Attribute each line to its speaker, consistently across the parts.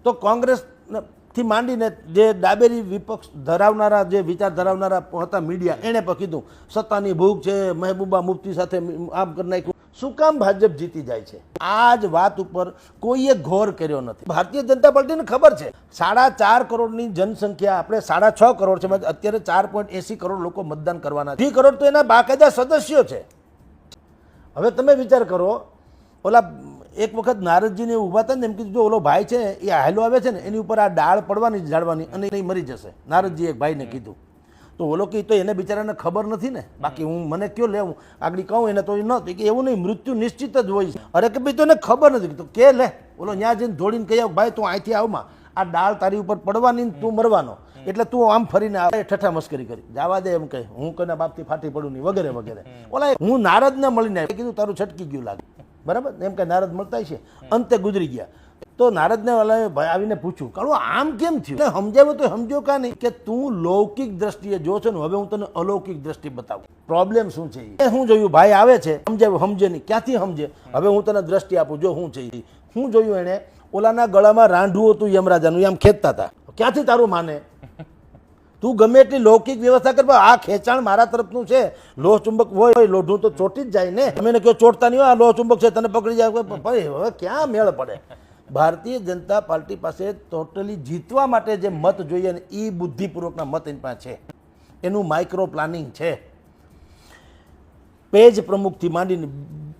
Speaker 1: તો કોંગ્રેસથી માંડીને જે ડાબેરી વિપક્ષ ધરાવનારા જે વિચાર ધરાવનારા હતા મીડિયા એણે પણ કીધું સત્તાની ભૂખ છે, મહેબૂબા મુફ્તી સાથે આમ કરી નાખ્યું. શું કામ ભાજપ જીતી જાય છે? આ જ વાત ઉપર કોઈએ ગૌર કર્યો નથી. ભારતીય જનતા પાર્ટીને ખબર છે 4.5 કરોડની જનસંખ્યા, આપણે 6.5 કરોડ છે, અત્યારે 4.80 કરોડ લોકો મતદાન કરવાના. 3 કરોડ તો એના બાકાયદા સદસ્યો છે. હવે તમે વિચાર કરો, ઓલા એક વખત નારદજીને ઊભા હતા ને એમ કીધું જો ઓલો ભાઈ છે એ હાલો આવે છે ને એની ઉપર આ ડાળ પડવાની ઝાડવાની અને એ મરી જશે. નારદજી એક ભાઈને કીધું તો ઓલો કે તો એને બિચારાને ખબર નથી ને, બાકી હું મને કયો લેવું આગળ કહું એને તો એ ન કે એવું નહીં, મૃત્યુ નિશ્ચિત જ હોય છે. અરે કે ભાઈ તો એને ખબર નથી તો કે લે ઓલો ત્યાં જઈને દોડીને કહી ભાઈ તું અહીંથી આવમાં આ ડાળ તારી ઉપર પડવાની તું મરવાનો, એટલે તું આમ ફરીને ઠઠ્ઠા મસ્કરી કરી જવા દે એમ કહે હું કોઈના બાપથી ફાટી પડું નહીં વગેરે વગેરે. ઓલા હું નારદને મળીને કીધું તારું છટકી ગયું લાગે, બરાબર એમ કે નારદ મળતા છે, અંતે ગુજરી ગયા. તો નારદને ભાઈ આવીને પૂછ્યું કાળું આમ કેમ થયું? સમજાવ્યું તો સમજો કા નહીં કે તું લૌકિક દ્રષ્ટિએ જો છો ને, હવે હું તને અલૌકિક દ્રષ્ટિ બતાવું. પ્રોબ્લેમ શું છે એ હું જોયું, ભાઈ આવે છે સમજાવ્યું સમજે નહીં, ક્યાંથી સમજે? હવે હું તને દ્રષ્ટિ આપું જો શું છે. હું જોયું એણે ઓલાના ગળામાં રાંઢું હતું યમરાજાનું, એમ ખેંચતા હતા. ક્યાંથી તારું માને? તું ગમે એટલી લૌકિક વ્યવસ્થા કર, આ ખેંચાણ મારા તરફનું છે. લોહ ચુંબક હોય લોઢું તો ચોટી જ જાય ને. તમે કહો ચોટતા નહીં હોય આ લોહ ચુંબક છે તને પકડી જાય, હવે ક્યાં મેળ પડે? ભારતીય જનતા પાર્ટી પાસે ટોટલી જીતવા માટે જે મત જોઈએ ને એ બુદ્ધિપૂર્વકના મત એની પાસે છે. એનું માઇક્રો પ્લાનિંગ છે. પેજ પ્રમુખથી માંડીને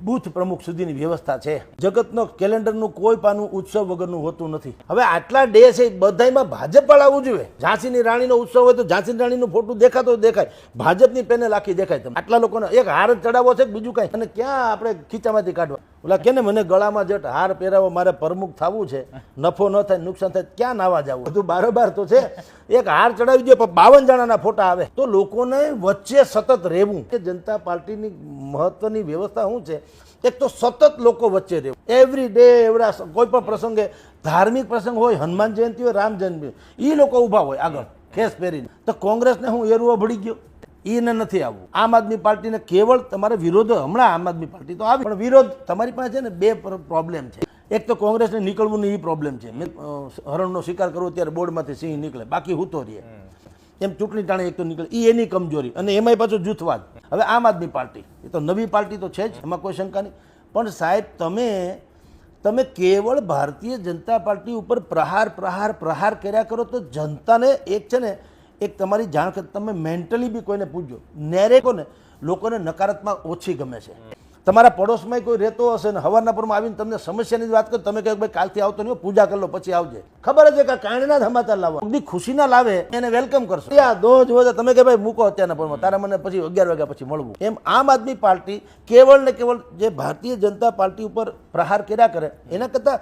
Speaker 1: બૂથ પ્રમુખ સુધીની વ્યવસ્થા છે. જગતનો કેલેન્ડરનું કોઈ પાનું ઉત્સવ વગરનું હોતું નથી. હવે આટલા ડે છે બધામાં ભાજપ વાળા ઉજવે. ઝાંસીની રાણીનો ઉત્સવ હોય તો ઝાંસીની રાણીનું ફોટો દેખાતો દેખાય, ભાજપની પેનલ આખી દેખાય. તમે આટલા લોકોને એક હાર ચડાવો છે બીજું કાંઈ, અને ક્યાં આપણે ખીચામાંથી કાઢવા? ઓલા કે ને મને ગળામાં જટ હાર પહેરાવો, મારે પ્રમુખ થવું છે, નફો ન થાય નુકસાન થાય, ક્યાં નાવા જવું? બધું બારોબાર તો છે. એક હાર ચડાવી દો પણ 52 જણાના ફોટા આવે. તો લોકોને વચ્ચે સતત રહેવું. કે જનતા પાર્ટીની મહત્વની વ્યવસ્થા શું છે? એક તો સતત લોકો વચ્ચે રહેવું. એવરી ડે એવડા કોઈ પણ પ્રસંગે, ધાર્મિક પ્રસંગ હોય, હનુમાન જયંતિ હોય, રામ જયંતિ હોય, એ લોકો ઊભા હોય આગળ ખેસ પહેરીને. તો કોંગ્રેસને હું એરુઓ ભળી ગયો, એને નથી આવવું. આમ આદમી પાર્ટીને કેવળ તમારે વિરોધ, હમણાં આમ આદમી પાર્ટી તો આવી પણ વિરોધ તમારી પાસે છે ને બે પ્રોબ્લેમ છે. એક તો કોંગ્રેસને નીકળવું નહીં એ પ્રોબ્લેમ છે. હરણનો શિકાર કરવો ત્યારે બોર્ડમાંથી સિંહ નીકળે, બાકી હૂતો રહે. એમ ચૂંટણી ટાણે એક તો નીકળે, એ એની કમજોરી, અને એમાંય પાછું જૂથવાદ. હવે આમ આદમી પાર્ટી એ તો નવી પાર્ટી તો છે જ, એમાં કોઈ શંકા નહીં. પણ સાહેબ તમે કેવળ ભારતીય જનતા પાર્ટી ઉપર પ્રહાર કર્યા કરો તો જનતાને એક છે ને એક તમારી જાણ કર, તમે મેન્ટલી બી કોઈને પૂછજો, નેરેકો ને લોકોને નકારાત્મક ઓછી ગમે છે. તમારા પડોશમાં કોઈ રહેતો હશે ને હવારના પરમાં આવીને તમને સમસ્યાની વાત કરો, તમે કહો ભાઈ કાલથી આવતો નહીં, પૂજા કરી લો પછી આવજે. ખબર જ છે કે કારણના જ સમાચાર લાવો, ખુશીના લાવે એને વેલકમ કરશો. તમે કહે ભાઈ મૂકો અત્યારના પરમાં, તારા મને પછી 11 વાગ્યા પછી મળવું. એમ આમ આદમી પાર્ટી કેવળ ને કેવળ જે ભારતીય જનતા પાર્ટી ઉપર પ્રહાર કર્યા કરે, એના કરતાં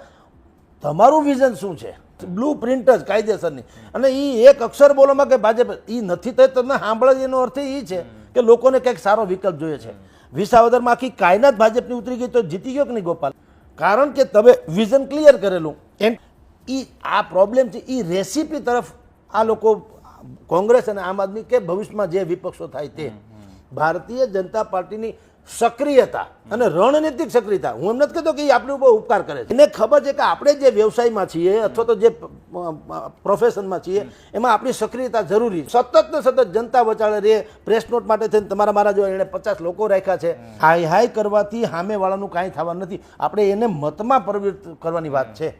Speaker 1: તમારું વિઝન શું છે? બ્લુ પ્રિન્ટ જ કાયદેસરની. અને એ એક અક્ષર બોલોમાં કે ભાજપ એ નથી થઈ, તમને સાંભળે એનો અર્થ એ છે કે લોકોને કંઈક સારો વિકલ્પ જોઈએ છે. વિસાવદરમાં આખી કાયનાત ભાજપની ઉતરી ગઈ તો જીતી ગયો કે નહીં ગોપાલ? કારણ કે તમે વિઝન ક્લિયર કરેલું. એમ આ પ્રોબ્લેમ છે. એ રેસીપી તરફ આ લોકો કોંગ્રેસ અને આમ આદમી કે ભવિષ્યમાં જે વિપક્ષો થાય તે, ભારતીય જનતા પાર્ટીની સક્રિયતા અને રણનીતિક સક્રિયતા, હું એમ નથી કહેતો કે એ આપણી ઉપર ઉપકાર કરે છે. એને ખબર છે કે આપણે જે વ્યવસાયમાં છીએ અથવા તો જે પ્રોફેશનમાં છીએ એમાં આપણી સક્રિયતા જરૂરી છે. સતત ને સતત જનતા વચાળે રે. પ્રેસ નોટ માટે થઈને તમારા મારા જો એણે 50 લોકો રાખ્યા છે. હાય કરવાથી સામેવાળાનું કાંઈ થવા નથી. આપણે એને મતમાં પરિવર્તિત કરવાની વાત છે,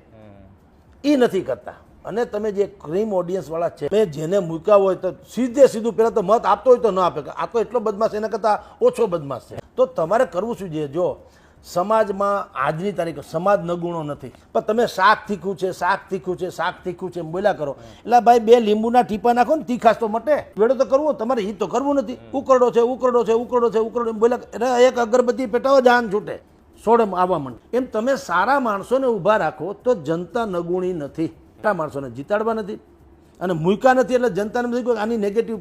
Speaker 1: એ નથી કરતા. અને તમે જે ક્રીમ ઓડિયન્સ વાળા છે, મેં જેને મૂક્યા હોય તો સીધું પહેલાં તો મત આપતો હોય તો ન આપે, આ તો એટલો બદમાશ એના કરતાં ઓછો બદમાશ છે. તો તમારે કરવું શું જોઈએ? જો સમાજમાં આજની તારીખે સમાજ નગુણો નથી, પણ તમે શાક તીખું છે એમ બોલ્યા કરો, એટલે ભાઈ 2 લીંબુના ટીપા નાખો ને તીખાશ તો મટે. વેડો તો કરવું, તમારે એ તો કરવું નથી. ઉકરડો છે એમ બોલ્યા, એક અગરબત્તી પેટાવો જાન છૂટે, સોડમ આવવા માંડે. એમ તમે સારા માણસોને ઊભા રાખો તો જનતા નગુણી નથી. માણસોને જીતાડવા નથી અને મૂક્યા નથી એટલે જનતાને નથી આની નેગેટિવ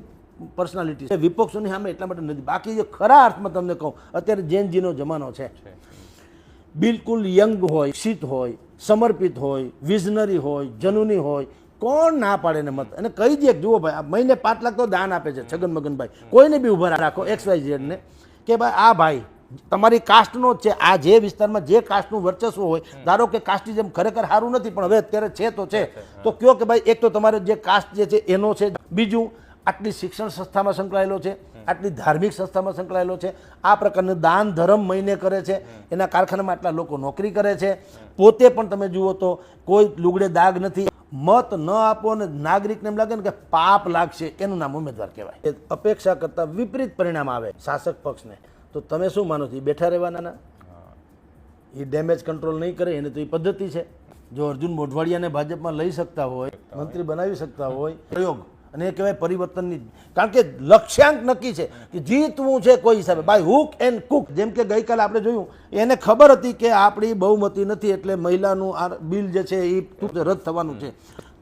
Speaker 1: પર્સનાલિટી છે. વિપક્ષોની સામે એટલા માટે નથી. બાકી જે ખરા અર્થમાં તમને કહું, અત્યારે જેનજીનો જમાનો છે. બિલકુલ યંગ હોય, શિક્ષિત હોય, સમર્પિત હોય, વિઝનરી હોય, જનૂની હોય, કોણ ના પાડે ને મત? અને કહી દે જુઓ ભાઈ આ મહિને 5 લાખ તો દાન આપે છે છગન મગનભાઈ, કોઈને બી ઊભા રાખો XYZ ને કે ભાઈ આ ભાઈ તમારી કાસ્ટનો જ છે. આ જે વિસ્તારમાં જે કાસ્ટનું વર્ચસ્વ હોય, ધારો કે કાસ્ટિઝમ ખરેખર સારું નથી પણ હવે અત્યારે છે તો છે, તો કયો કે ભાઈ એક તો તમારે જે કાસ્ટ જે છે એનો છે, બીજું આટલી શિક્ષણ સંસ્થામાં સંકળાયેલો છે, આટલી ધાર્મિક સંસ્થામાં સંકળાયેલો છે, આ પ્રકારનું દાન ધર્મ મહિને કરે છે, એના કારખાનામાં આટલા લોકો નોકરી કરે છે, પોતે પણ તમે જુઓ તો કોઈ લુગડે દાગ નથી. મત ન આપો અને નાગરિકને એમ લાગે ને કે પાપ લાગશે, એનું નામ ઉમેદવાર કહેવાય. એ અપેક્ષા કરતાં વિપરીત પરિણામ આવે શાસક પક્ષને, તો તમે શું માનો છો? એ બેઠા રહેવાના? એ ડેમેજ કંટ્રોલ નહીં કરે, એને તો એ પદ્ધતિ છે. જો અર્જુન મોઢવાડિયાને ભાજપમાં લઈ શકતા હોય, મંત્રી બનાવી શકતા હોય, પ્રયોગ, અને એ કહેવાય પરિવર્તનની. કારણ કે લક્ષ્યાંક નક્કી છે કે જીતવું છે કોઈ હિસાબે, બાય હુક એન્ડ કુક. જેમ કે ગઈકાલે આપણે જોયું, એને ખબર હતી કે આપણી બહુમતી નથી એટલે મહિલાનું આ બિલ જે છે એ રદ થવાનું છે,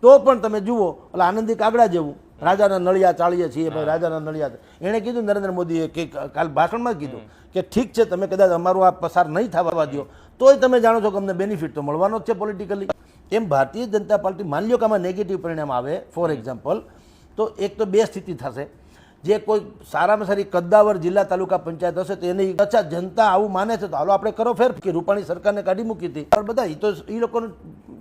Speaker 1: તો પણ તમે જુઓ એટલે આનંદી કાગડા જેવું રાજાના નળિયા ચાળીએ છીએ ભાઈ, રાજાના નળિયા. એણે કીધું નરેન્દ્ર મોદીએ કે કાલ ભાષણમાં કીધું કે ઠીક છે તમે કદાચ અમારું આ પસાર નહીં થવા દો, તોય તમે જાણો છો કે અમને બેનિફિટ તો મળવાનો જ છે પોલિટિકલી. એમ ભારતીય જનતા પાર્ટી, માની લો કે આમાં નેગેટિવ પરિણામ આવે, ફોર એક્ઝામ્પલ, તો એક તો બે સ્થિતિ થશે. જે કોઈ સારામાં સારી કદ્દાવર જિલ્લા તાલુકા પંચાયત હશે તો એની અચ્છા જનતા આવું માને છે તો હાલો આપણે કરો ફેર, કે રૂપાણી સરકારને કાઢી મૂકી હતી પણ બધા એ તો એ લોકોનું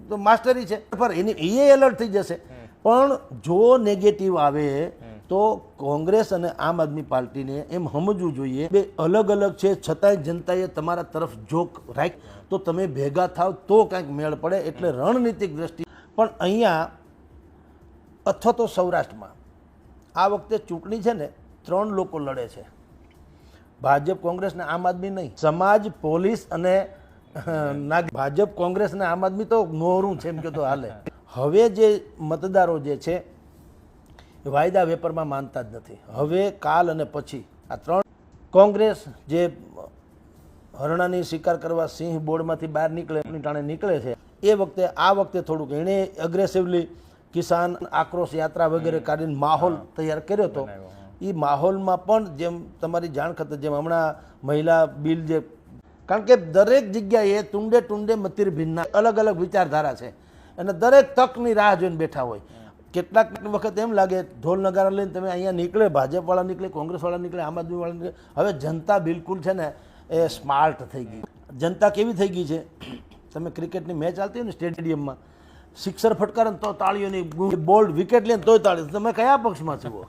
Speaker 1: તો માસ્ટરી છે, પર એની એ એલર્ટ થઈ જશે. પણ જો નેગેટિવ આવે તો કોંગ્રેસ અને આમ આદમી પાર્ટીને એમ સમજવું જોઈએ બે અલગ અલગ છે, છતાંય જનતાએ તમારા તરફ જોક રાખ, તો તમે ભેગા થાવ તો કાંઈક મેળ પડે. એટલે રણનીતિક દ્રષ્ટિ પણ અહીંયા અથવા તો સૌરાષ્ટ્રમાં આ વખતે ચૂંટણી છે ને 3 લોકો લડે છે, ભાજપ કોંગ્રેસ ને આમ આદમી નહીં. સમાજ, પોલીસ અને ભાજપ કોંગ્રેસ ને આમ આદમી તો નોરું છે એમ કે તો હાલે. હવે જે મતદારો જે છે વાયદા વેપારમાં માનતા જ નથી. હવે કાલ અને પછી આ 3 કોંગ્રેસ જે હરણાની શિકાર કરવા સિંહ બોર્ડમાંથી બહાર નીકળે ટાણે નીકળે છે, એ વખતે આ વખતે થોડુંક એણે અગ્રેસિવલી કિસાન આક્રોશ યાત્રા વગેરે કાઢીને માહોલ તૈયાર કર્યો હતો. એ માહોલમાં પણ જેમ તમારી જાણ ખાતર જેમ હમણાં મહિલા બિલ જે, કારણ કે દરેક જગ્યાએ ટુંડે ટુંડે મતિર ભિન્ના અલગ અલગ વિચારધારા છે અને દરેક તકની રાહ જોઈને બેઠા હોય. કેટલાક વખત એમ લાગે ઢોલ નગારા લઈને તમે અહીંયા નીકળે, ભાજપવાળા નીકળે, કોંગ્રેસવાળા નીકળે, આમ આદમીવાળા નીકળે. હવે જનતા બિલકુલ છે ને એ સ્માર્ટ થઈ ગઈ. જનતા કેવી થઈ ગઈ છે, તમે ક્રિકેટની મેચ ચાલતી હોય ને સ્ટેડિયમમાં, સિક્સર ફટકારે તો તાળીઓની, બોલ્ડ વિકેટ લે તોય તાળી. તમે કયા પક્ષમાં છો?